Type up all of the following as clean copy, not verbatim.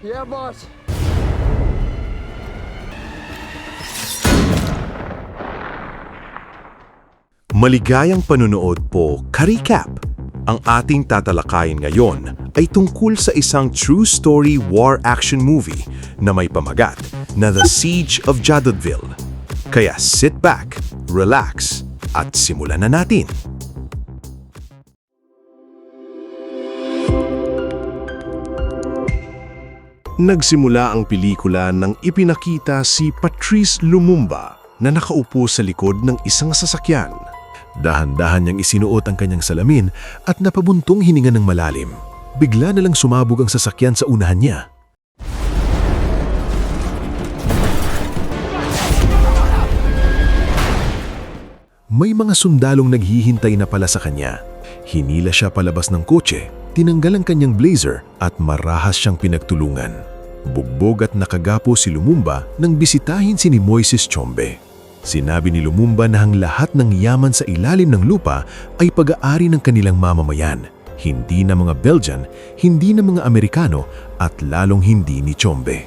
Yeah, boss. Maligayang panunood po, ka-recap! Ang ating tatalakayin ngayon ay tungkol sa isang true story war action movie na may pamagat na The Siege of Jadotville. Kaya sit back, relax, at simulan na natin! Nagsimula ang pelikula nang ipinakita si Patrice Lumumba na nakaupo sa likod ng isang sasakyan. Dahan-dahan niyang isinuot ang kanyang salamin at napabuntong hininga ng malalim. Bigla na lang sumabog ang sasakyan sa unahan niya. May mga sundalong naghihintay na pala sa kanya. Hinila siya palabas ng kotse, tinanggal ang kanyang blazer at marahas siyang pinagtulungan. Bugbog at nakagapo si Lumumba nang bisitahin si ni Moises Tshombe. Sinabi ni Lumumba na ang lahat ng yaman sa ilalim ng lupa ay pag-aari ng kanilang mamamayan, hindi na mga Belgian, hindi na mga Amerikano at lalong hindi ni Tshombe.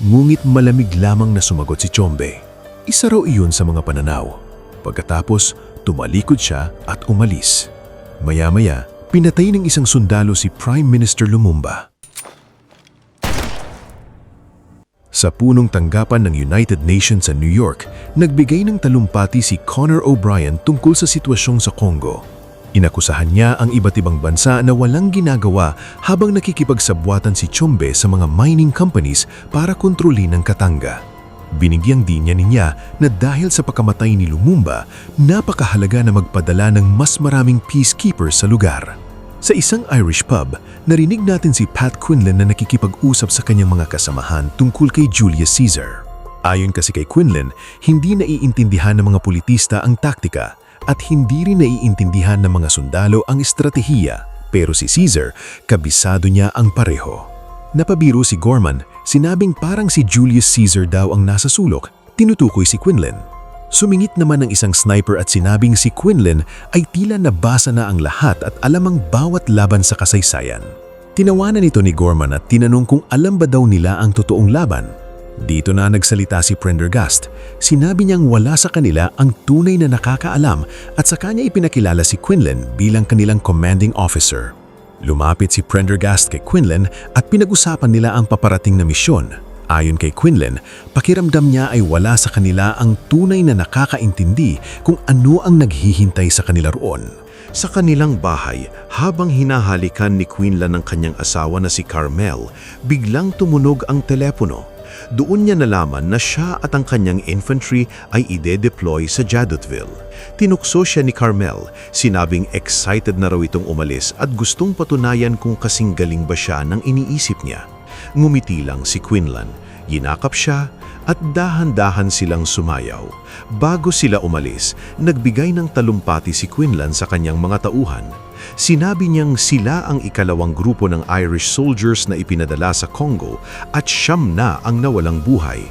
Ngunit malamig lamang na sumagot si Tshombe. Isa raw iyon sa mga pananaw. Pagkatapos, tumalikod siya at umalis. Maya-maya, pinatay ng isang sundalo si Prime Minister Lumumba. Sa punong tanggapan ng United Nations sa New York, nagbigay ng talumpati si Conor O'Brien tungkol sa sitwasyong sa Congo. Inakusahan niya ang iba't ibang bansa na walang ginagawa habang nakikipagsabwatan si Tshombe sa mga mining companies para kontrolin ang Katanga. Binigyang din niya na dahil sa pagkamatay ni Lumumba, napakahalaga na magpadala ng mas maraming peacekeepers sa lugar. Sa isang Irish pub, narinig natin si Pat Quinlan na nakikipag-usap sa kanyang mga kasamahan tungkol kay Julius Caesar. Ayon kasi kay Quinlan, hindi naiintindihan ng mga politista ang taktika at hindi rin naiintindihan ng mga sundalo ang estratehiya. Pero si Caesar, kabisado niya ang pareho. Napabiro si Gorman, sinabing parang si Julius Caesar daw ang nasa sulok, tinutukoy si Quinlan. Sumingit naman ng isang sniper at sinabing si Quinlan ay tila nabasa na ang lahat at alam ang bawat laban sa kasaysayan. Tinawanan ito ni Gorman at tinanong kung alam ba daw nila ang totoong laban. Dito na nagsalita si Prendergast. Sinabi niyang wala sa kanila ang tunay na nakakaalam at sa kanya ipinakilala si Quinlan bilang kanilang commanding officer. Lumapit si Prendergast kay Quinlan at pinag-usapan nila ang paparating na misyon. Ayon kay Quinlan, pakiramdam niya ay wala sa kanila ang tunay na nakakaintindi kung ano ang naghihintay sa kanila roon. Sa kanilang bahay, habang hinahalikan ni Quinlan ang kanyang asawa na si Carmel, biglang tumunog ang telepono. Doon niya nalaman na siya at ang kanyang infantry ay ide-deploy sa Jadotville. Tinukso siya ni Carmel, sinabing excited na raw itong umalis at gustong patunayan kung kasing galing ba siya ng iniisip niya. Ngumiti lang si Quinlan, yinakap siya at dahan-dahan silang sumayaw. Bago sila umalis, nagbigay ng talumpati si Quinlan sa kanyang mga tauhan. Sinabi niyang sila ang ikalawang grupo ng Irish soldiers na ipinadala sa Congo at 9 na ang nawalang buhay.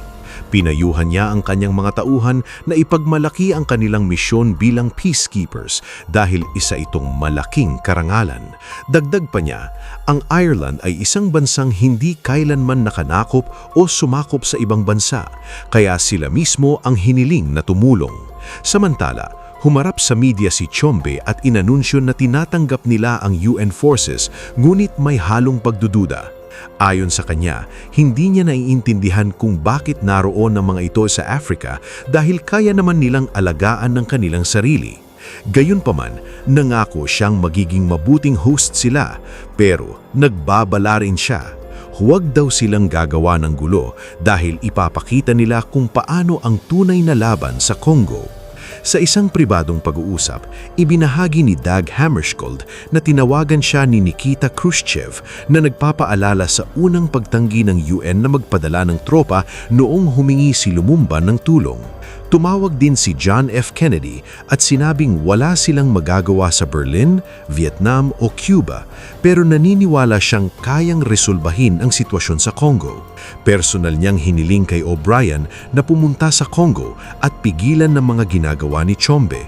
Pinayuhan niya ang kanyang mga tauhan na ipagmalaki ang kanilang misyon bilang peacekeepers dahil isa itong malaking karangalan. Dagdag pa niya, ang Ireland ay isang bansang hindi kailanman nakanakop o sumakop sa ibang bansa, kaya sila mismo ang hiniling na tumulong. Samantala, humarap sa media si Tshombe at inanunsyo na tinatanggap nila ang UN forces ngunit may halong pagdududa. Ayon sa kanya, hindi niya naiintindihan kung bakit naroon ang mga ito sa Africa dahil kaya naman nilang alagaan ng kanilang sarili. Gayunpaman, nangako siyang magiging mabuting host sila, pero nagbabala rin siya. Huwag daw silang gagawa ng gulo dahil ipapakita nila kung paano ang tunay na laban sa Congo. Sa isang pribadong pag-uusap, ibinahagi ni Dag Hammarskjöld na tinawagan siya ni Nikita Khrushchev na nagpapaalala sa unang pagtanggi ng UN na magpadala ng tropa noong humingi si Lumumba ng tulong. Tumawag din si John F. Kennedy at sinabing wala silang magagawa sa Berlin, Vietnam o Cuba, pero naniniwala siyang kayang resolbahin ang sitwasyon sa Congo. Personal niyang hiniling kay O'Brien na pumunta sa Congo at pigilan ng mga ginagawa ni Tshombe.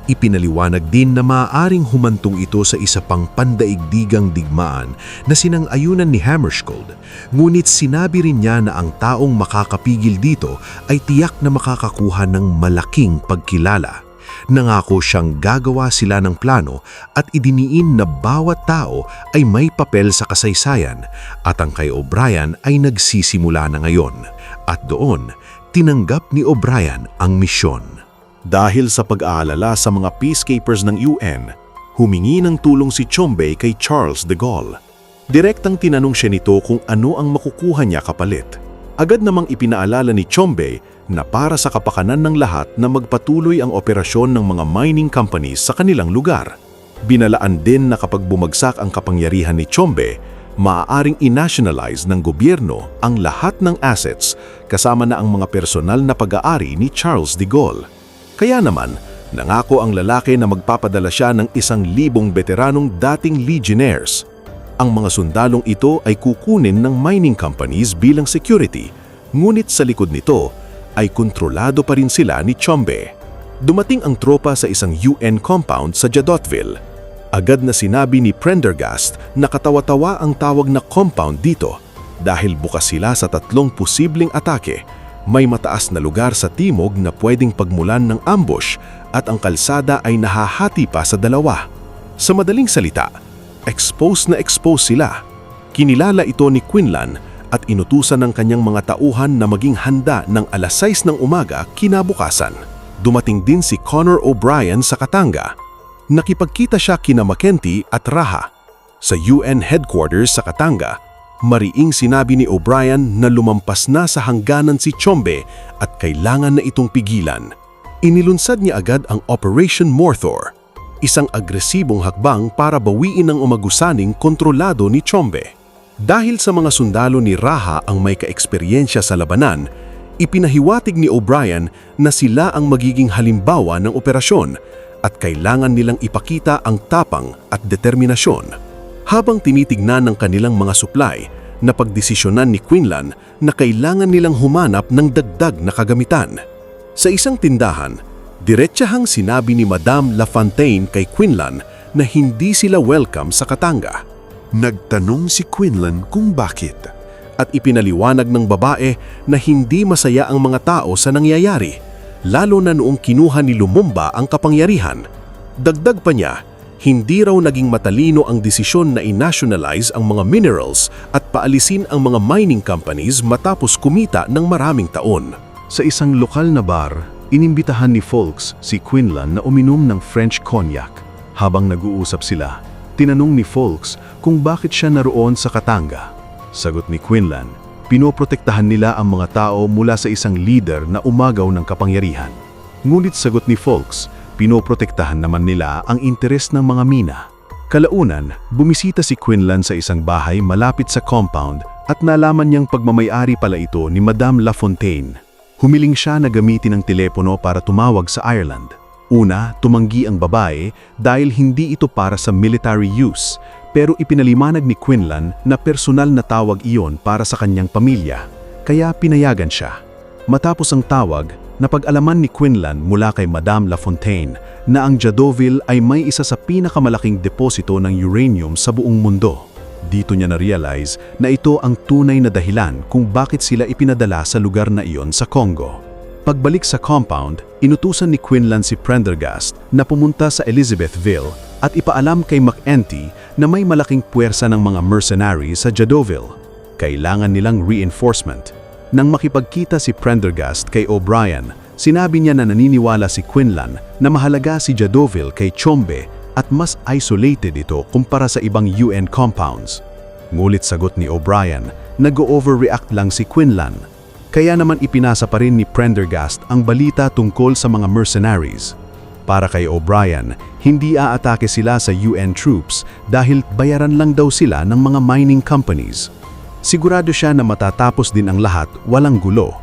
Ipinaliwanag din na maaaring humantong ito sa isa pang pandaigdigang digmaan na sinang-ayunan ni Hammarskjöld, ngunit sinabi rin niya na ang taong makakapigil dito ay tiyak na makakakuha ng malaking pagkilala. Nangako siyang gagawa sila ng plano at idiniin na bawat tao ay may papel sa kasaysayan at ang kay O'Brien ay nagsisimula na ngayon. At doon, tinanggap ni O'Brien ang misyon. Dahil sa pag-aalala sa mga peacekeepers ng UN, humingi ng tulong si Tshombe kay Charles de Gaulle. Direktang tinanong siya nito kung ano ang makukuha niya kapalit. Agad namang ipinaalala ni Tshombe na para sa kapakanan ng lahat na magpatuloy ang operasyon ng mga mining companies sa kanilang lugar. Binalaan din na kapag bumagsak ang kapangyarihan ni Tshombe, maaaring i-nationalize ng gobyerno ang lahat ng assets kasama na ang mga personal na pag-aari ni Charles de Gaulle. Kaya naman, nangako ang lalaki na magpapadala siya ng 1,000 veteranong dating legionnaires. Ang mga sundalong ito ay kukunin ng mining companies bilang security, ngunit sa likod nito ay kontrolado pa rin sila ni Tshombe. Dumating ang tropa sa isang UN compound sa Jadotville. Agad na sinabi ni Prendergast na katawa-tawa ang tawag na compound dito dahil bukas sila sa 3 posibleng atake. May mataas na lugar sa timog na pwedeng pagmulan ng ambush at ang kalsada ay nahahati pa sa 2. Sa madaling salita, expose sila. Kinilala ito ni Quinlan at inutusan ng kanyang mga tauhan na maging handa ng 6:00 ng umaga kinabukasan. Dumating din si Connor O'Brien sa Katanga. Nakipagkita siya kina Mackenzie at Raha. Sa UN headquarters sa Katanga, mariing sinabi ni O'Brien na lumampas na sa hangganan si Tshombe at kailangan na itong pigilan. Inilunsad niya agad ang Operation Morthor, isang agresibong hakbang para bawiin ang umagusaning kontrolado ni Tshombe. Dahil sa mga sundalo ni Raha ang may kaeksperyensya sa labanan, ipinahiwatig ni O'Brien na sila ang magiging halimbawa ng operasyon at kailangan nilang ipakita ang tapang at determinasyon. Habang tinitignan ng kanilang mga supply, napagdesisyonan ni Quinlan na kailangan nilang humanap ng dagdag na kagamitan. Sa isang tindahan, diretsahang sinabi ni Madame Lafontaine kay Quinlan na hindi sila welcome sa Katanga. Nagtanong si Quinlan kung bakit at ipinaliwanag ng babae na hindi masaya ang mga tao sa nangyayari, lalo na noong kinuha ni Lumumba ang kapangyarihan. Dagdag pa niya, hindi raw naging matalino ang desisyon na i-nationalize ang mga minerals at paalisin ang mga mining companies matapos kumita ng maraming taon. Sa isang lokal na bar, inimbitahan ni Folks si Quinlan na uminom ng French cognac. Habang nag-uusap sila, tinanong ni Folks kung bakit siya naroon sa Katanga. Sagot ni Quinlan, pinoprotektahan nila ang mga tao mula sa isang leader na umagaw ng kapangyarihan. Ngunit sagot ni Folks, pinoprotektahan naman nila ang interes ng mga mina. Kalaunan, bumisita si Quinlan sa isang bahay malapit sa compound at nalaman niyang pagmamay-ari pala ito ni Madame Lafontaine. Humiling siya na gamitin ang telepono para tumawag sa Ireland. Una, tumanggi ang babae dahil hindi ito para sa military use, pero ipinalimanag ni Quinlan na personal na tawag iyon para sa kanyang pamilya, kaya pinayagan siya. Matapos ang tawag, napag-alaman ni Quinlan mula kay Madame Lafontaine na ang Jadotville ay may isa sa pinakamalaking deposito ng uranium sa buong mundo. Dito niya na-realize na ito ang tunay na dahilan kung bakit sila ipinadala sa lugar na iyon sa Congo. Pagbalik sa compound, inutusan ni Quinlan si Prendergast na pumunta sa Elizabethville at ipaalam kay Mackenzie na may malaking puwersa ng mga mercenaries sa Jadotville. Kailangan nilang reinforcement. Nang makipagkita si Prendergast kay O'Brien, sinabi niya na naniniwala si Quinlan na mahalaga si Jadotville kay Tshombe at mas isolated ito kumpara sa ibang UN compounds. Ngulit sagot ni O'Brien, nag-overreact lang si Quinlan. Kaya naman ipinasa pa rin ni Prendergast ang balita tungkol sa mga mercenaries. Para kay O'Brien, hindi aatake sila sa UN troops dahil bayaran lang daw sila ng mga mining companies. Sigurado siya na matatapos din ang lahat walang gulo.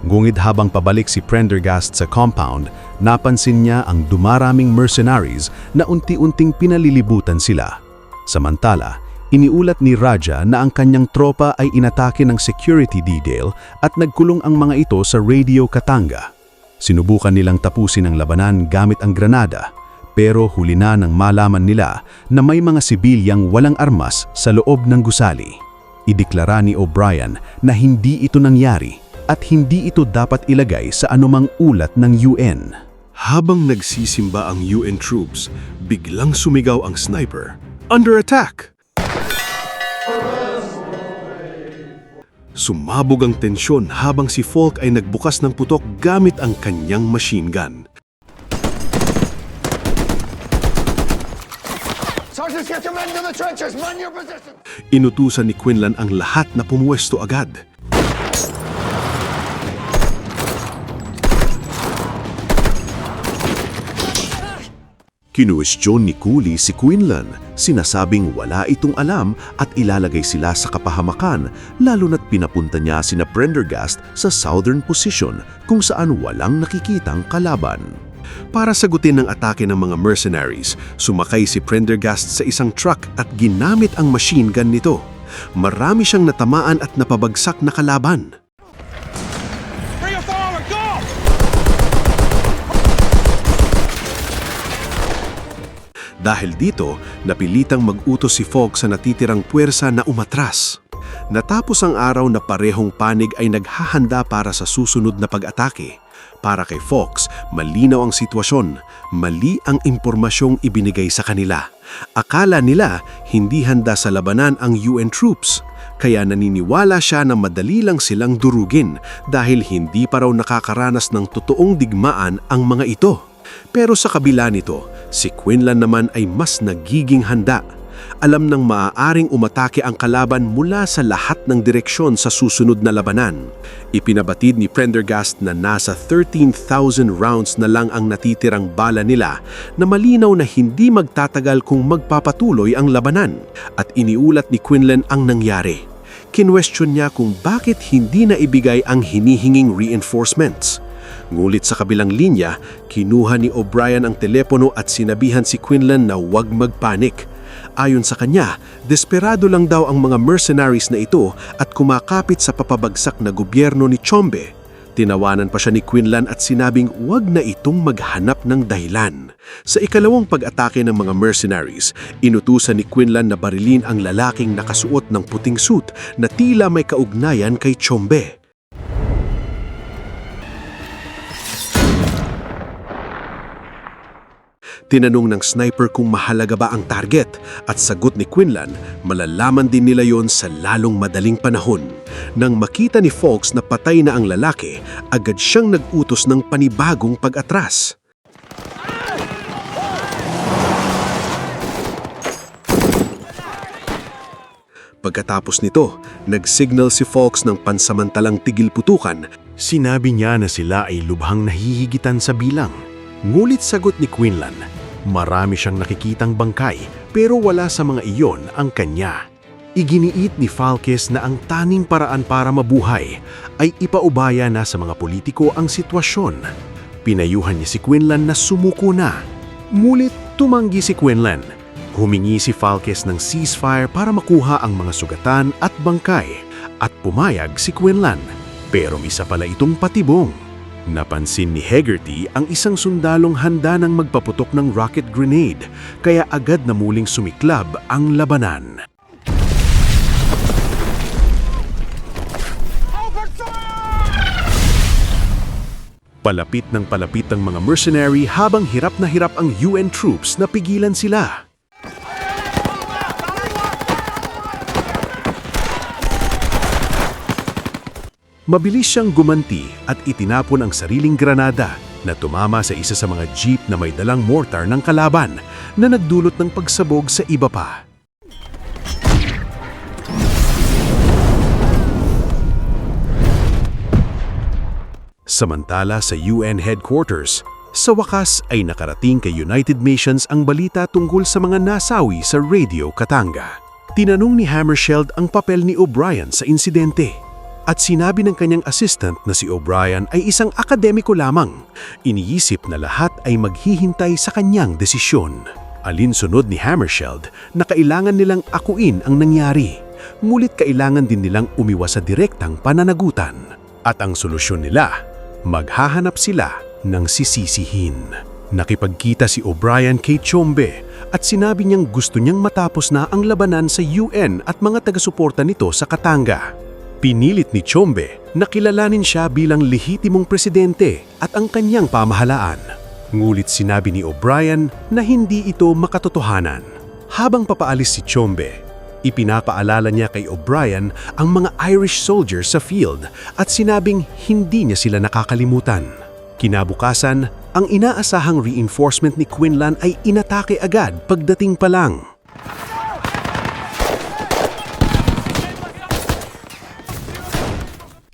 Ngunit habang pabalik si Prendergast sa compound, napansin niya ang dumaraming mercenaries na unti-unting pinalilibutan sila. Samantala, iniulat ni Raja na ang kanyang tropa ay inatake ng security detail at nagkulong ang mga ito sa Radio Katanga. Sinubukan nilang tapusin ang labanan gamit ang granada, Pero huli na nang malaman nila na may mga sibilyang walang armas sa loob ng gusali. Ideklara ni O'Brien na hindi ito nangyari at hindi ito dapat ilagay sa anumang ulat ng UN. Habang nagsisimba ang UN troops, biglang sumigaw ang sniper, "Under attack!" Sumabog ang tensyon habang si Falk ay nagbukas ng putok gamit ang kanyang machine gun. Sergeants, get your men to the trenches! Man your position! Inutusan ni Quinlan ang lahat na pumuwesto agad. Kinuwestiyon ni Cooley si Quinlan, sinasabing wala itong alam at ilalagay sila sa kapahamakan, lalo na't pinapunta niya sina Prendergast sa southern position kung saan walang nakikitang kalaban. Para sagutin ang atake ng mga mercenaries, sumakay si Prendergast sa isang truck at ginamit ang machine gun nito. Marami siyang natamaan at napabagsak na kalaban. Bring it forward! Go! Dahil dito, napilitang mag-utos si Falk sa natitirang puwersa na umatras. Natapos ang araw na parehong panig ay naghahanda para sa susunod na pag-atake. Para kay Fox, malinaw ang sitwasyon, mali ang impormasyong ibinigay sa kanila. Akala nila hindi handa sa labanan ang UN troops, kaya naniniwala siya na madali lang silang durugin dahil hindi pa raw nakakaranas ng totoong digmaan ang mga ito. Pero sa kabila nito, si Quinlan naman ay mas nagiging handa. Alam nang maaaring umatake ang kalaban mula sa lahat ng direksyon sa susunod na labanan. Ipinabatid ni Prendergast na nasa 13,000 rounds na lang ang natitirang bala nila na malinaw na hindi magtatagal kung magpapatuloy ang labanan. At iniulat ni Quinlan ang nangyari. Kinwestiyon niya kung bakit hindi na ibigay ang hinihinging reinforcements. Ngulit sa kabilang linya, kinuha ni O'Brien ang telepono at sinabihan si Quinlan na huwag magpanik. Ayon sa kanya, desperado lang daw ang mga mercenaries na ito at kumakapit sa papabagsak na gobyerno ni Chombe. Tinawanan pa siya ni Quinlan at sinabing huwag na itong maghanap ng dahilan. Sa ikalawang pag-atake ng mga mercenaries, inutusan ni Quinlan na barilin ang lalaking nakasuot ng puting suit na tila may kaugnayan kay Chombe. Tinanong ng sniper kung mahalaga ba ang target at sagot ni Quinlan, malalaman din nila yon sa lalong madaling panahon. Nang makita ni Fox na patay na ang lalaki, agad siyang nag-utos ng panibagong pag-atras. Pagkatapos nito, nag-signal si Fox ng pansamantalang tigil putukan. Sinabi niya na sila ay lubhang nahihigitan sa bilang. Ngulit sagot ni Quinlan, marami siyang nakikitang bangkay pero wala sa mga iyon ang kanya. Iginiit ni Falkes na ang tanging paraan para mabuhay ay ipaubaya na sa mga politiko ang sitwasyon. Pinayuhan niya si Quinlan na sumuko na. Mulit tumanggi si Quinlan. Humingi si Falkes ng ceasefire para makuha ang mga sugatan at bangkay at pumayag si Quinlan. Pero misa pala itong patibong. Napansin ni Hegarty ang isang sundalong handa ng magpaputok ng rocket grenade, kaya agad na muling sumiklab ang labanan. Palapit ng palapit ang mga mercenary habang hirap na hirap ang UN troops na pigilan sila. Mabilis siyang gumanti at itinapon ang sariling granada na tumama sa isa sa mga jeep na may dalang mortar ng kalaban na nagdulot ng pagsabog sa iba pa. Samantala sa UN headquarters, sa wakas ay nakarating kay United Nations ang balita tungkol sa mga nasawi sa Radio Katanga. Tinanong ni Hammarskjöld ang papel ni O'Brien sa insidente. At sinabi ng kanyang assistant na si O'Brien ay isang akademiko lamang. Iniisip na lahat ay maghihintay sa kanyang desisyon. Alinsunod ni Hammarskjöld na kailangan nilang akuin ang nangyari. Ngunit kailangan din nilang umiwas sa direktang pananagutan. At ang solusyon nila, maghahanap sila ng sisisihin. Nakipagkita si O'Brien kay Chombe at sinabi niyang gusto niyang matapos na ang labanan sa UN at mga taga-suporta nito sa Katanga. Pinilit ni Chombe na kilalanin siya bilang lehitimong presidente at ang kanyang pamahalaan. Ngulit sinabi ni O'Brien na hindi ito makatotohanan. Habang papaalis si Chombe, ipinapaalala niya kay O'Brien ang mga Irish soldiers sa field at sinabing hindi niya sila nakakalimutan. Kinabukasan, ang inaasahang reinforcement ni Quinlan ay inatake agad pagdating pa lang.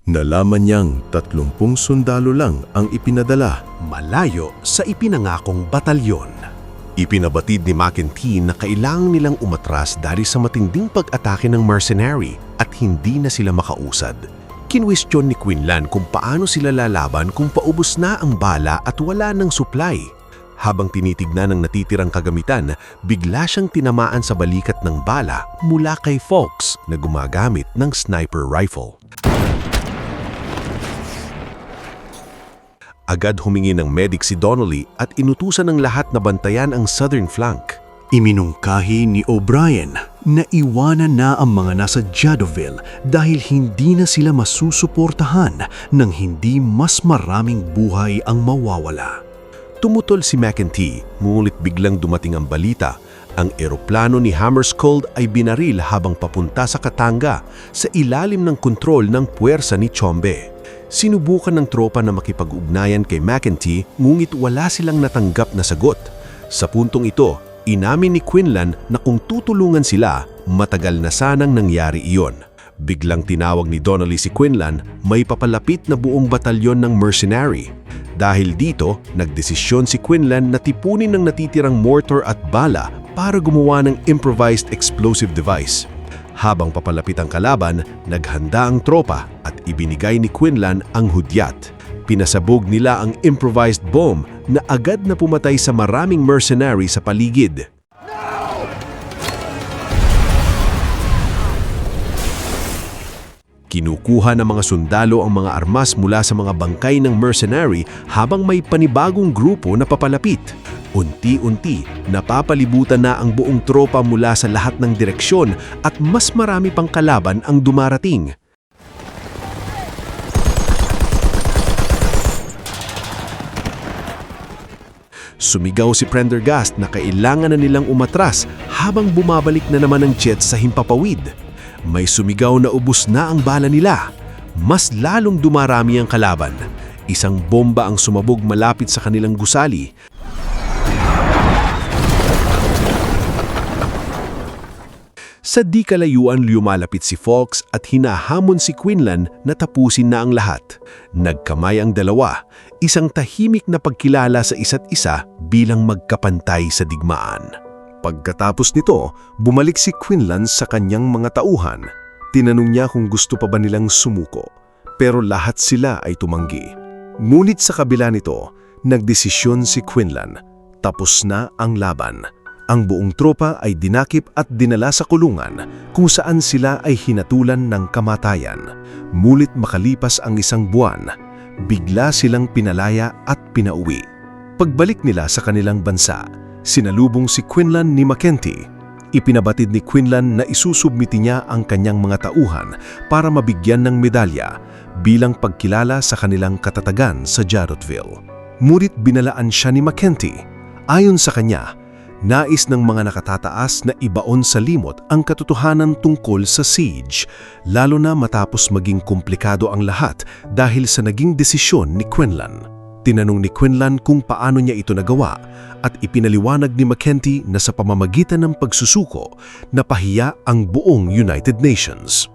Nalaman niyang 30 sundalo lang ang ipinadala. Malayo sa ipinangakong batalyon. Ipinabatid ni McEntee na kailangan nilang umatras dahil sa matinding pag-atake ng mercenary at hindi na sila makausad. Kinwestiyon ni Quinlan kung paano sila lalaban kung paubos na ang bala at wala ng supply. Habang tinitignan ng natitirang kagamitan, bigla siyang tinamaan sa balikat ng bala mula kay Fawkes na gumagamit ng sniper rifle. Agad humingi ng medic si Donnelly at inutusan ng lahat na bantayan ang southern flank. Iminungkahi ni O'Brien na iwanan na ang mga nasa Jadoville dahil hindi na sila masusuportahan nang hindi mas maraming buhay ang mawawala. Tumutol si McEntee, ngunit biglang dumating ang balita. Ang eroplano ni Hammarskjöld ay binaril habang papunta sa Katanga sa ilalim ng kontrol ng puwersa ni Chombe. Sinubukan ng tropa na makipag-ugnayan kay McEntee ngunit wala silang natanggap na sagot. Sa puntong ito, inamin ni Quinlan na kung tutulungan sila, matagal na sanang nangyari iyon. Biglang tinawag ni Donnelly si Quinlan, may papalapit na buong batalyon ng mercenary. Dahil dito, nagdesisyon si Quinlan na tipunin ng natitirang mortar at bala para gumawa ng improvised explosive device. Habang papalapit ang kalaban, naghanda ang tropa at ibinigay ni Quinlan ang hudyat. Pinasabog nila ang improvised bomb na agad na pumatay sa maraming mercenary sa paligid. Kinukuha ng mga sundalo ang mga armas mula sa mga bangkay ng mercenary habang may panibagong grupo na papalapit. Unti-unti, napapalibutan na ang buong tropa mula sa lahat ng direksyon at mas marami pang kalaban ang dumarating. Sumigaw si Prendergast na kailangan na nilang umatras habang bumabalik na naman ang jets sa himpapawid. May sumigaw na ubos na ang bala nila. Mas lalong dumarami ang kalaban. Isang bomba ang sumabog malapit sa kanilang gusali. Sa di kalayuan lumalapit si Fawkes at hinahamon si Quinlan na tapusin na ang lahat. Nagkamay ang dalawa, isang tahimik na pagkilala sa isa't isa bilang magkapantay sa digmaan. Pagkatapos nito, bumalik si Quinlan sa kanyang mga tauhan. Tinanong niya kung gusto pa ba nilang sumuko, pero lahat sila ay tumanggi. Ngunit sa kabila nito, nagdesisyon si Quinlan, tapos na ang laban. Ang buong tropa ay dinakip at dinala sa kulungan kung saan sila ay hinatulan ng kamatayan. Mulit makalipas ang isang buwan, bigla silang pinalaya at pinauwi. Pagbalik nila sa kanilang bansa, sinalubong si Quinlan ni McEntee. Ipinabatid ni Quinlan na isusubmiti niya ang kanyang mga tauhan para mabigyan ng medalya bilang pagkilala sa kanilang katatagan sa Jadoville. Ngunit binalaan siya ni McEntee. Ayon sa kanya, nais ng mga nakatataas na ibaon sa limot ang katotohanan tungkol sa siege, lalo na matapos maging komplikado ang lahat dahil sa naging desisyon ni Quinlan. Tinanong ni Quinlan kung paano niya ito nagawa at ipinaliwanag ni McEntee na sa pamamagitan ng pagsusuko, napahiya ang buong United Nations.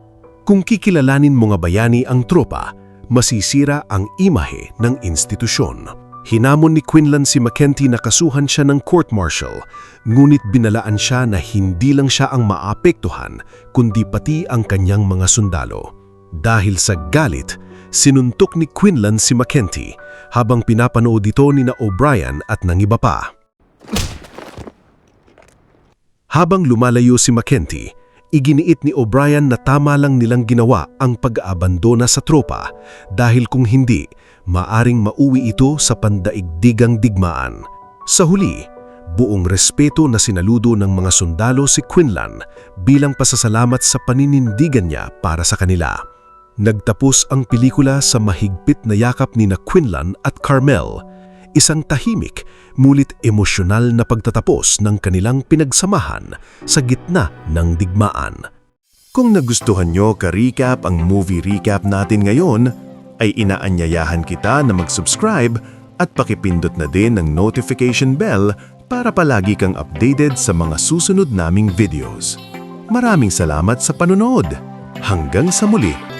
Kung kikilalanin mo nga bayani ang tropa, masisira ang imahe ng institusyon. Hinamon ni Quinlan si McEntee na kasuhan siya ng court-martial, ngunit binalaan siya na hindi lang siya ang maapektuhan, kundi pati ang kanyang mga sundalo. Dahil sa galit, sinuntok ni Quinlan si McEntee habang pinapanood ito ni na O'Brien at ng iba pa. Habang lumalayo si McEntee, iginiit ni O'Brien na tama lang nilang ginawa ang pag-aabandona sa tropa dahil kung hindi, maaring mauwi ito sa pandaigdigang digmaan. Sa huli, buong respeto na sinaludo ng mga sundalo si Quinlan bilang pasasalamat sa paninindigan niya para sa kanila. Nagtapos ang pelikula sa mahigpit na yakap ni na Quinlan at Carmel, isang tahimik mulit emosyonal na pagtatapos ng kanilang pinagsamahan sa gitna ng digmaan. Kung nagustuhan nyo ka-recap ang movie recap natin ngayon, ay inaanyayahan kita na mag-subscribe at pakipindot na din ng notification bell para palagi kang updated sa mga susunod naming videos. Maraming salamat sa panonood! Hanggang sa muli!